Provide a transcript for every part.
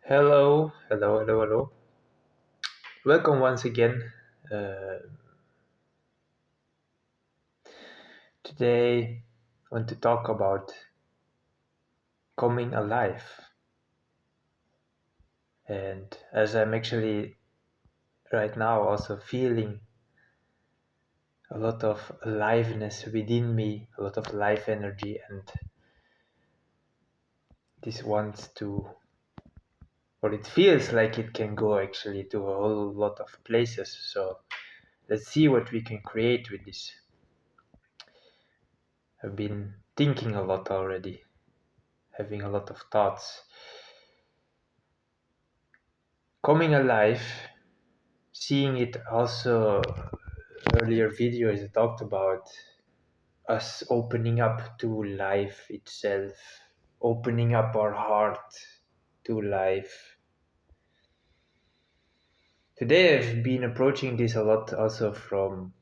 Hello, hello, hello, hello. Welcome once again. Uh, Today, I want to talk about coming alive. And as I'm actually right now also feeling a lot of aliveness within me, a lot of life energy, and this wants to, or it feels like it can go actually to a whole lot of places. So let's see what we can create with this. I've been thinking a lot already, having a lot of thoughts. Coming alive, seeing it also earlier videos I talked about us opening up to life itself, opening up our heart to life. Today I've been approaching this a lot also from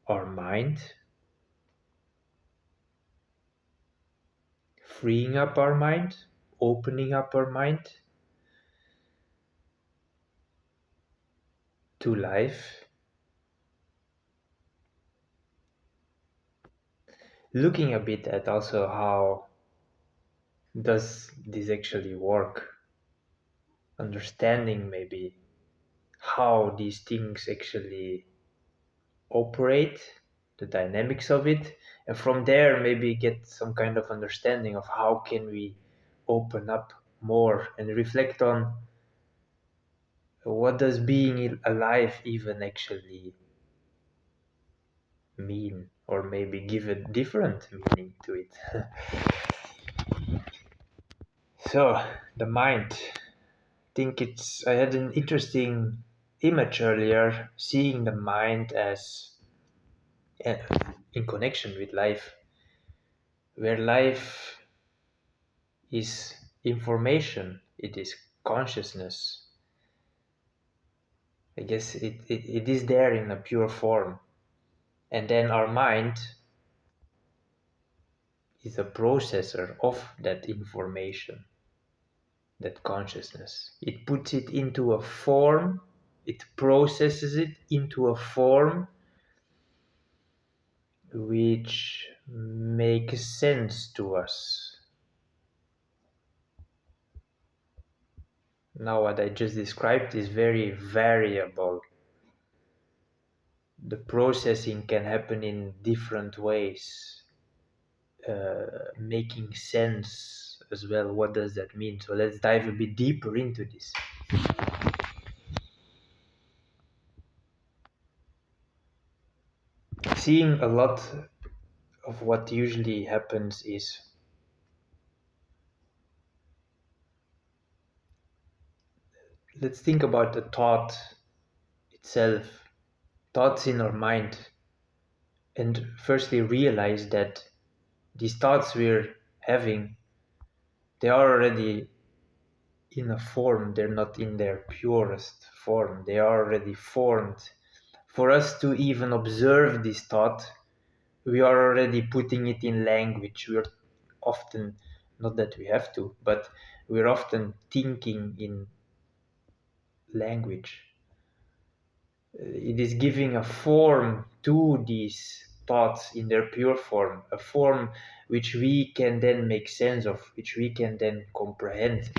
our mind, freeing up our mind, opening up our mind to life, looking a bit at also how does this actually work, understanding maybe how these things actually operate, the dynamics of it, and from there maybe get some kind of understanding of how can we open up more and reflect on what does being alive even actually mean, or maybe give a different meaning to it. So the mind, I had an interesting image earlier, seeing the mind as uh, in connection with life, where life is information, it is consciousness. I guess it is there in a pure form. And then our mind is a processor of that information, that consciousness. It puts it into a form, it processes it into a form which makes sense to us. Now, what I just described is very variable. The processing can happen in different ways, making sense as well. What does that mean? So let's dive a bit deeper into this. Seeing a lot of what usually happens is let's think about the thought itself, thoughts in our mind, and firstly realize that these thoughts we're having, they are already in a form, they're not in their purest form, they are already formed. For us to even observe this thought, we are already putting it in language. We're often, not that we have to, but we're often thinking in language. It is giving a form to these thoughts in their pure form, a form which we can then make sense of, which we can then comprehend,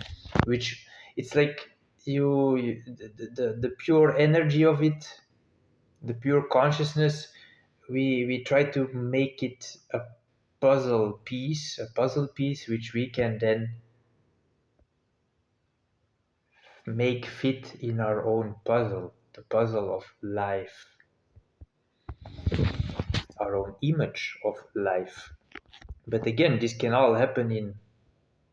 which it's like the pure energy of it, the pure consciousness. We try to make it a puzzle piece which we can then make fit in our own puzzle, the puzzle of life, our own image of life. But again, this can all happen in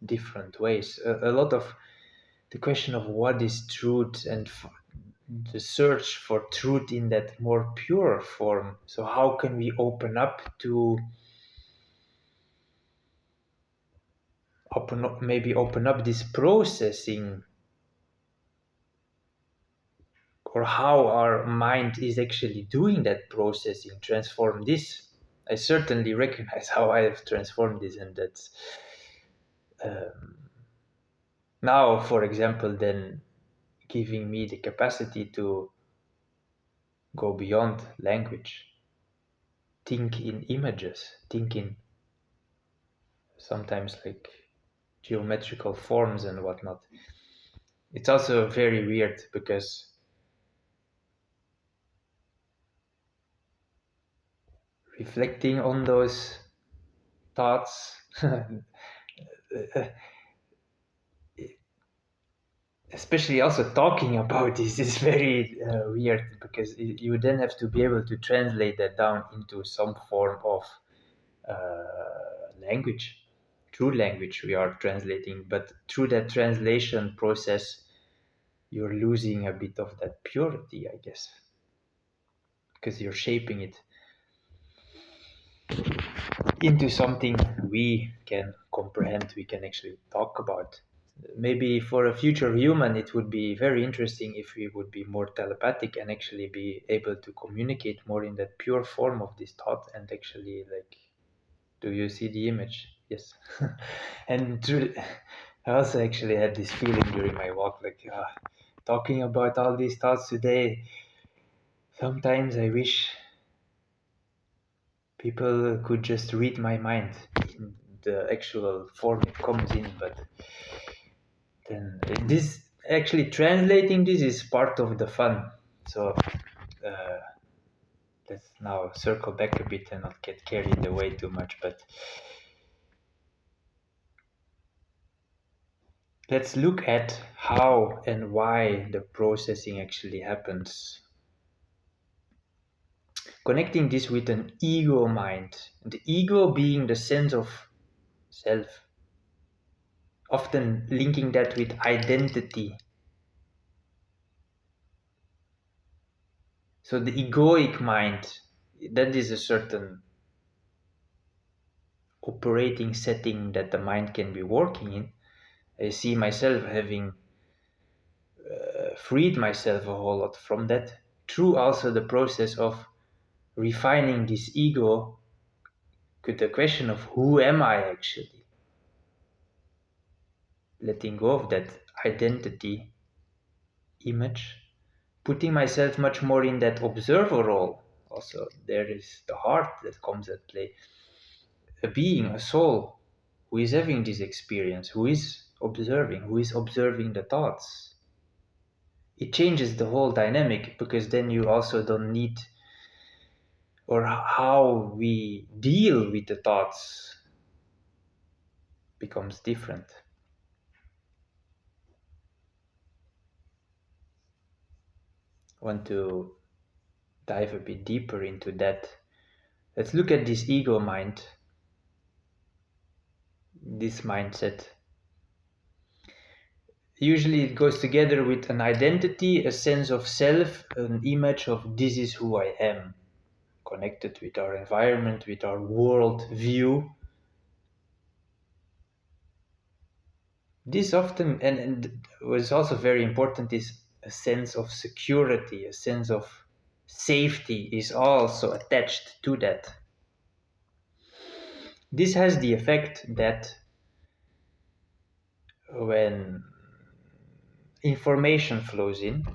different ways. A lot of the question of what is truth and the search for truth in that more pure form. So how can we open up to open up this processing, or how our mind is actually doing that processing, transform this. I certainly recognize how I have transformed this, and that's um, Now, for example, then giving me the capacity to go beyond language, think in images, think in sometimes like geometrical forms and whatnot. It's also very weird because reflecting on those thoughts, especially also talking about this, is very weird because you then have to be able to translate that down into some form of language, true language we are translating, but through that translation process, you're losing a bit of that purity, I guess, because you're shaping it into something we can comprehend, we can actually talk about. Maybe for a future human, it would be very interesting if we would be more telepathic and actually be able to communicate more in that pure form of this thought and actually like, do you see the image? Yes. And through, I also actually had this feeling during my walk, like talking about all these thoughts today. Sometimes I wish people could just read my mind in the actual form it comes in, but then this actually translating this is part of the fun. So uh, let's now circle back a bit and not get carried away too much, but let's look at how and why the processing actually happens. Connecting this with an ego mind, the ego being the sense of self, often linking that with identity. So the egoic mind, that is a certain operating setting that the mind can be working in. I see myself having freed myself a whole lot from that through also the process of refining this ego with the question of who am I actually? Letting go of that identity image, putting myself much more in that observer role. Also, there is the heart that comes at play. A being, a soul, who is having this experience, who is observing the thoughts. It changes the whole dynamic because then you also don't need, or how we deal with the thoughts becomes different. I want to dive a bit deeper into that. Let's look at this ego mind, this mindset. Usually it goes together with an identity, a sense of self, an image of this is who I am, connected with our environment, with our world view. This often, and what's also very important is a sense of security, a sense of safety is also attached to that. This has the effect that when information flows in,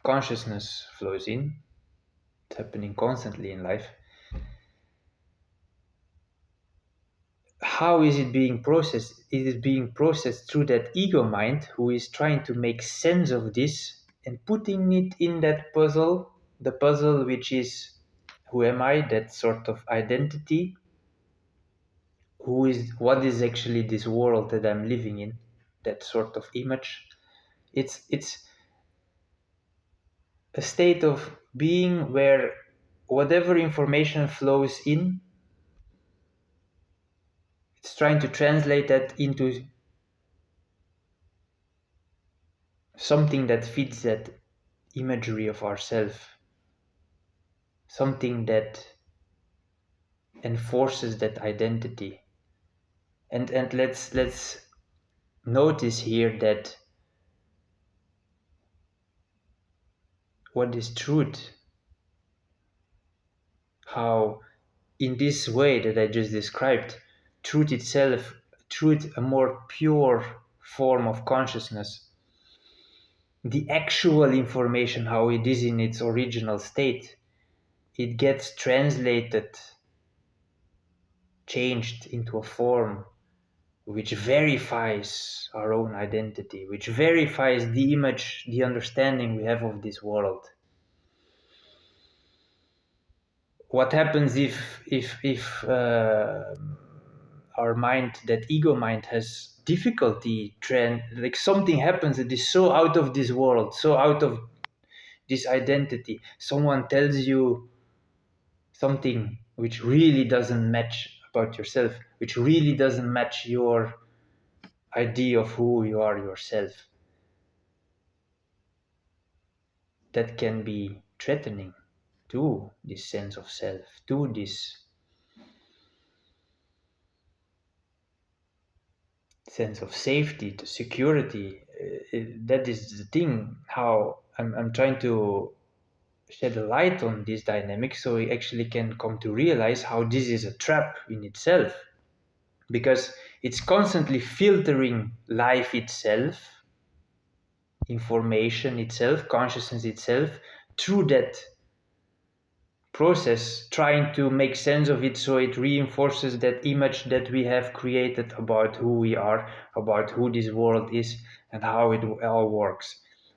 consciousness flows in, it's happening constantly in life. How is it being processed? It is being processed through that ego mind who is trying to make sense of this and putting it in that puzzle, the puzzle which is who am I, that sort of identity, what is actually this world that I'm living in, that sort of image. It's a state of being where whatever information flows in, it's trying to translate that into something that fits that imagery of ourself, something that enforces that identity. And let's notice here that what is truth, how in this way that I just described, truth itself, truth, a more pure form of consciousness, the actual information, how it is in its original state, it gets translated, changed into a form which verifies our own identity, which verifies the image, the understanding we have of this world. What happens if our mind, that ego mind, has difficulty like something happens that is so out of this world, so out of this identity? Someone tells you something which really doesn't match about yourself, which really doesn't match your idea of who you are yourself. That can be threatening to this sense of self, to this sense of safety, to security. That is the thing, how I'm trying to shed a light on this dynamic so we actually can come to realize how this is a trap in itself, because it's constantly filtering life itself, information itself, consciousness itself, through that process, trying to make sense of it so it reinforces that image that we have created about who we are, about who this world is, and how it all works.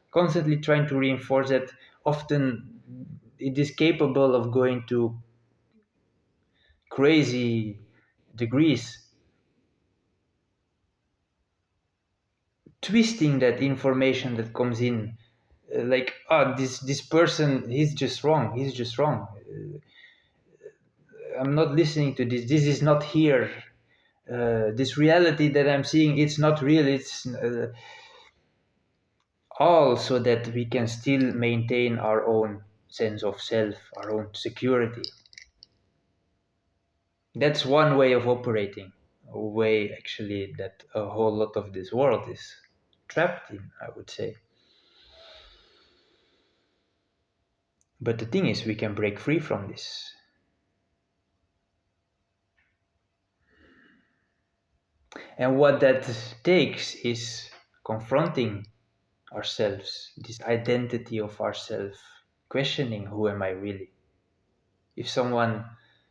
Constantly trying to reinforce that. Often it is capable of going to crazy degrees, twisting that information that comes in, like, this person, he's just wrong, I'm not listening to this is not here, this reality that I'm seeing, it's not real, it's all so that we can still maintain our own sense of self, our own security. That's one way of operating, a way actually that a whole lot of this world is trapped in, I would say. But the thing is, we can break free from this. And what that takes is confronting ourselves, this identity of ourselves, questioning who am I really? If someone,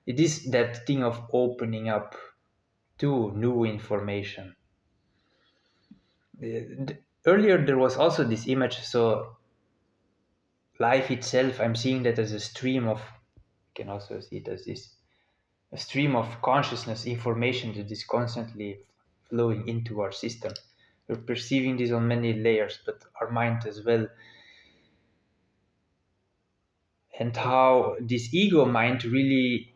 it is that thing of opening up to new information. Earlier there was also this image, so life itself, I'm seeing that as a stream of, you can also see it as this, a stream of consciousness, information that is constantly flowing into our system. We're perceiving this on many layers, but our mind as well. And how this ego mind really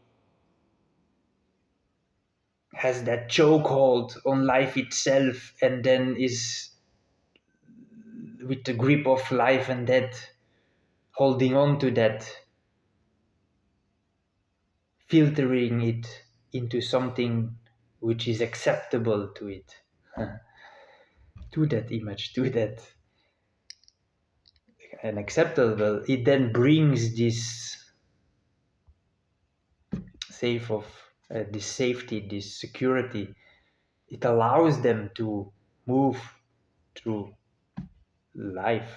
has that chokehold on life itself, and then is with the grip of life and death, holding on to that, filtering it into something which is acceptable to it, to that image, to that and acceptable. It then brings this safe of this safety, this security. It allows them to move through life,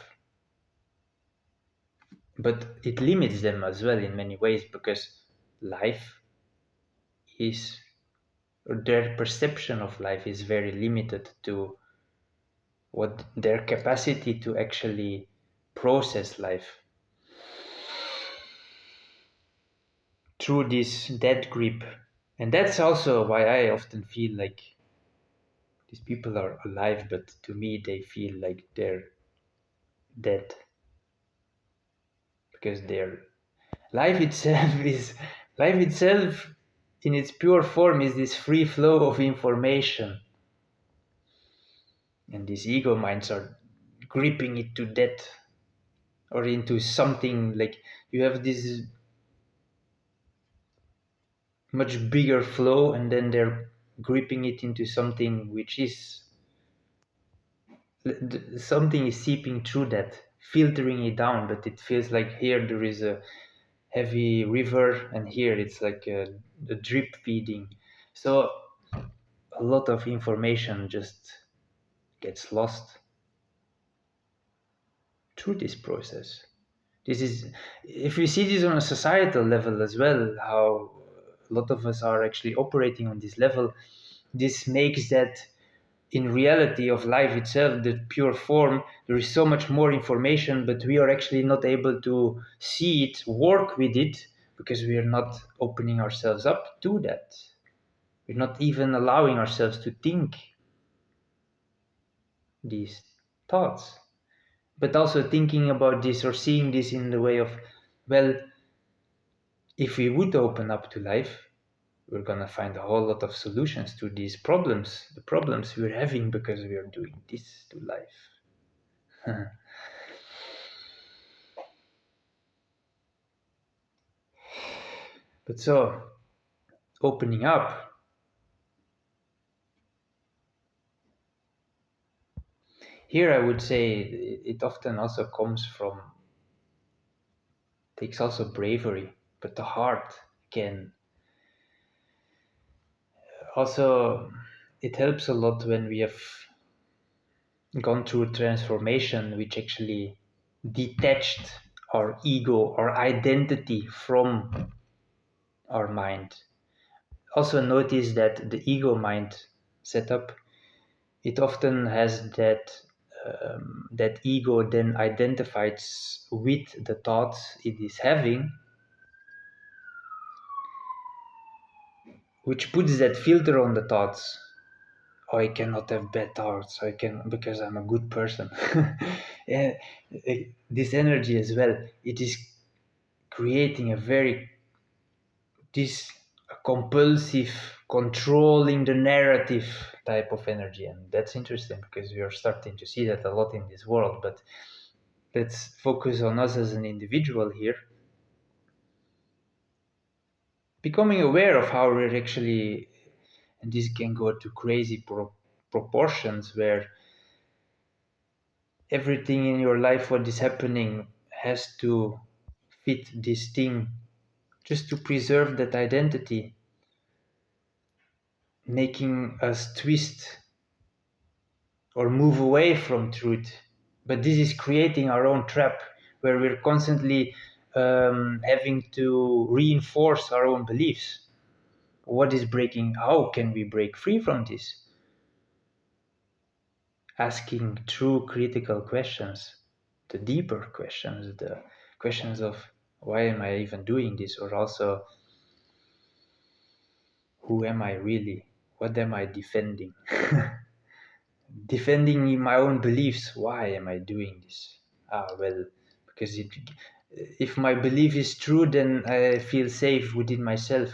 but it limits them as well in many ways, because life is, or their perception of life is very limited to what their capacity to actually process life through this dead grip. And that's also why I often feel like these people are alive, but to me they feel like they're dead, because their life itself is, life itself in its pure form is this free flow of information, and these ego minds are gripping it to death, or into something like, you have this much bigger flow, and then they're gripping it into something which is, something is seeping through that, filtering it down, but it feels like here there is a heavy river, and here it's like a drip feeding. So a lot of information just gets lost through this process. This is, if we see this on a societal level as well, how a lot of us are actually operating on this level, this makes that in reality of life itself, the pure form, there is so much more information, but we are actually not able to see it, work with it, because we are not opening ourselves up to that. We're not even allowing ourselves to think these thoughts, but also thinking about this or seeing this in the way of, well, if we would open up to life, we're gonna find a whole lot of solutions to these problems, the problems we're having because we are doing this to life. But so, opening up, here I would say it often also comes from, takes also bravery, but the heart can also, it helps a lot when we have gone through a transformation which actually detached our ego, our identity from our mind. Also notice that the ego mind setup, it often has that ego then identifies with the thoughts it is having, which puts that filter on the thoughts. Oh, I cannot have bad thoughts. I can, because I'm a good person. Yeah, this energy as well. It is creating a very this compulsive, controlling the narrative type of energy, and that's interesting because we are starting to see that a lot in this world. But let's focus on us as an individual here, becoming aware of how we're actually, and this can go to crazy proportions where everything in your life, what is happening, has to fit this thing just to preserve that identity, making us twist or move away from truth. But this is creating our own trap where we're constantly having to reinforce our own beliefs. What is breaking? How can we break free from this? Asking true critical questions, the deeper questions, the questions of why am I even doing this, or also who am I really? What am I defending? Defending my own beliefs. Why am I doing this? Well, because if my belief is true, then I feel safe within myself.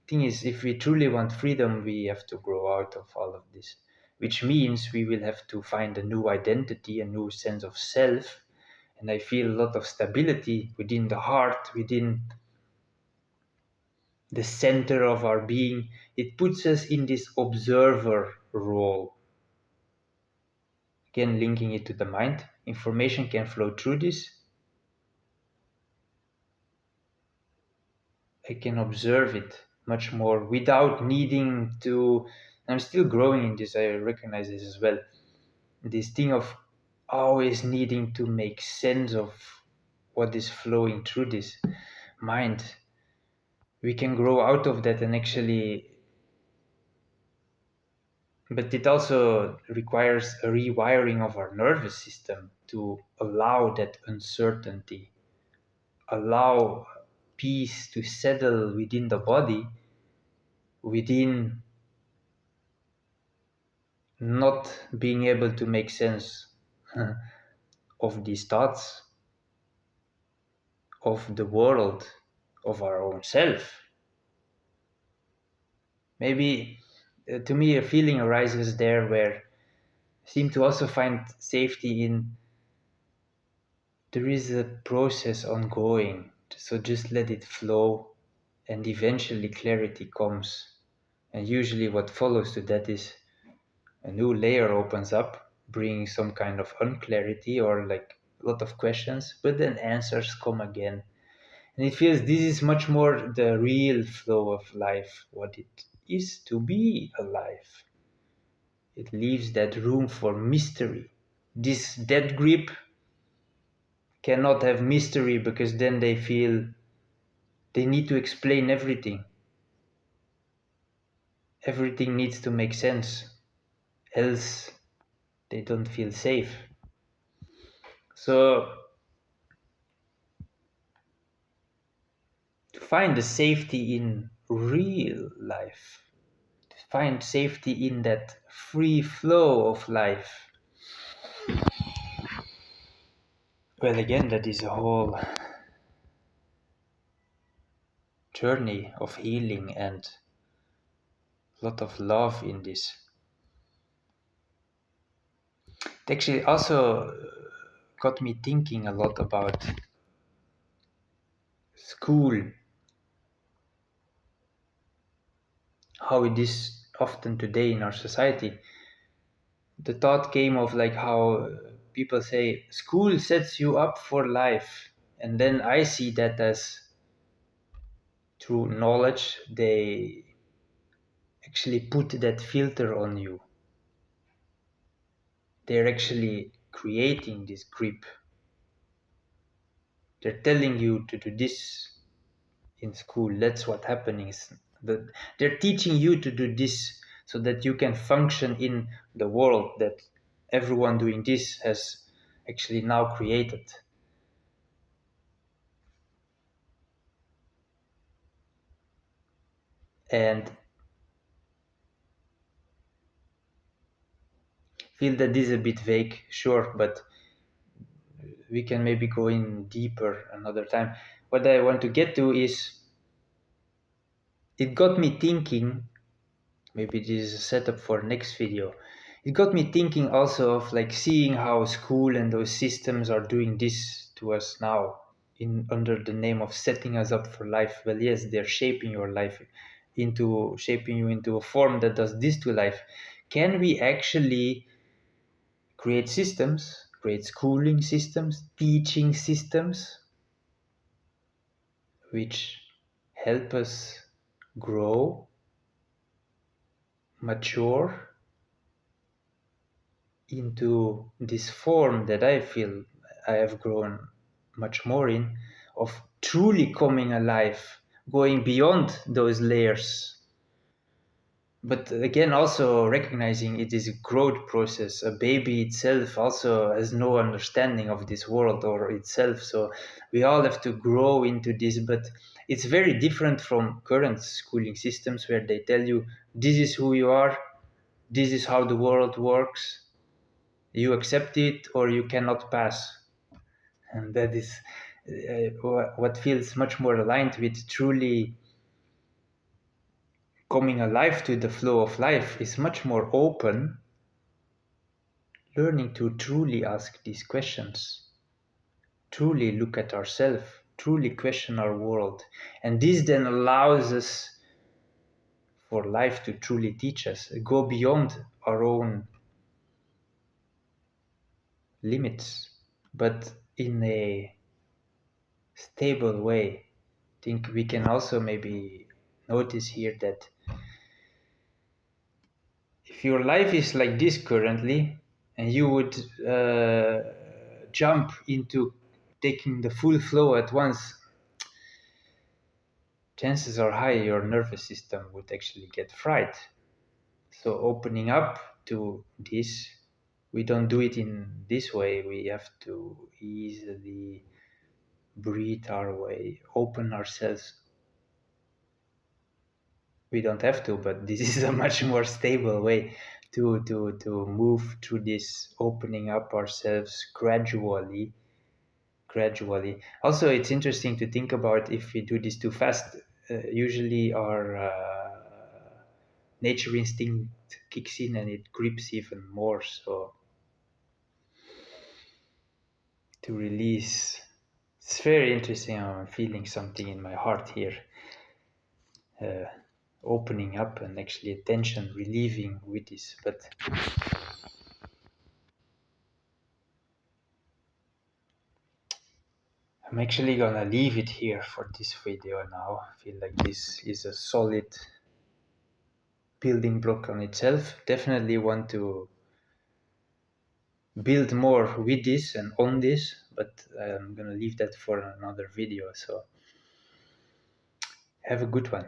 Thing is, if we truly want freedom, we have to grow out of all of this, which means we will have to find a new identity, a new sense of self. And I feel a lot of stability within the heart, within the center of our being. It puts us in this observer role. Again, linking it to the mind, information can flow through this. I can observe it much more without needing to. I'm still growing in this, I recognize this as well. This thing of always needing to make sense of what is flowing through this mind. We can grow out of that and actually, but it also requires a rewiring of our nervous system to allow that uncertainty, allow peace to settle within the body, within not being able to make sense of these thoughts, of the world, of our own self. Maybe to me a feeling arises there where I seem to also find safety in there is a process ongoing, so just let it flow and eventually clarity comes. And usually what follows to that is a new layer opens up, bringing some kind of unclarity or like a lot of questions, but then answers come again. And it feels this is much more the real flow of life, what it is to be alive. It leaves that room for mystery. This dead grip cannot have mystery, because then they feel they need to explain everything. Everything needs to make sense, else they don't feel safe. So to find the safety in real life, to find safety in that free flow of life, well, again, that is a whole journey of healing and a lot of love in this. It actually also got me thinking a lot about school, how it is often today in our society. The thought came of like how people say school sets you up for life, and then I see that as through knowledge they actually put that filter on you. They're actually creating this grip. They're telling you to do this in school. That's what happening is that they're teaching you to do this so that you can function in the world that everyone doing this has actually now created. And feel that this is a bit vague, sure, but we can maybe go in deeper another time. What I want to get to is, it got me thinking, maybe this is a setup for next video. It got me thinking also of like seeing how school and those systems are doing this to us now in under the name of setting us up for life. Well, yes, they're shaping your life into shaping you into a form that does this to life. Can we actually create systems, create schooling systems, teaching systems, which help us grow, mature into this form that I feel I have grown much more in, of truly coming alive, going beyond those layers. But again, also recognizing it is a growth process. A baby itself also has no understanding of this world or itself. So we all have to grow into this. But it's very different from current schooling systems where they tell you, this is who you are, this is how the world works, you accept it or you cannot pass. And that is what feels much more aligned with truly coming alive to the flow of life, is much more open, learning to truly ask these questions, truly look at ourselves, truly question our world. And this then allows us for life to truly teach us, go beyond our own limits, but in a stable way. I think we can also maybe notice here that if your life is like this currently, and you would jump into taking the full flow at once, chances are high your nervous system would actually get fried. So opening up to this, we don't do it in this way. We have to easily breathe our way, open ourselves. We don't have to, but this is a much more stable way to move through this, opening up ourselves gradually. Also, it's interesting to think about, if we do this too fast, usually our nature instinct kicks in and it grips even more. So to release, it's very interesting. I'm feeling something in my heart here, opening up and actually attention relieving with this. But I'm actually gonna leave it here for this video now. I feel like this is a solid building block on itself. Definitely want to build more with this and on this, but I'm gonna leave that for another video. So have a good one.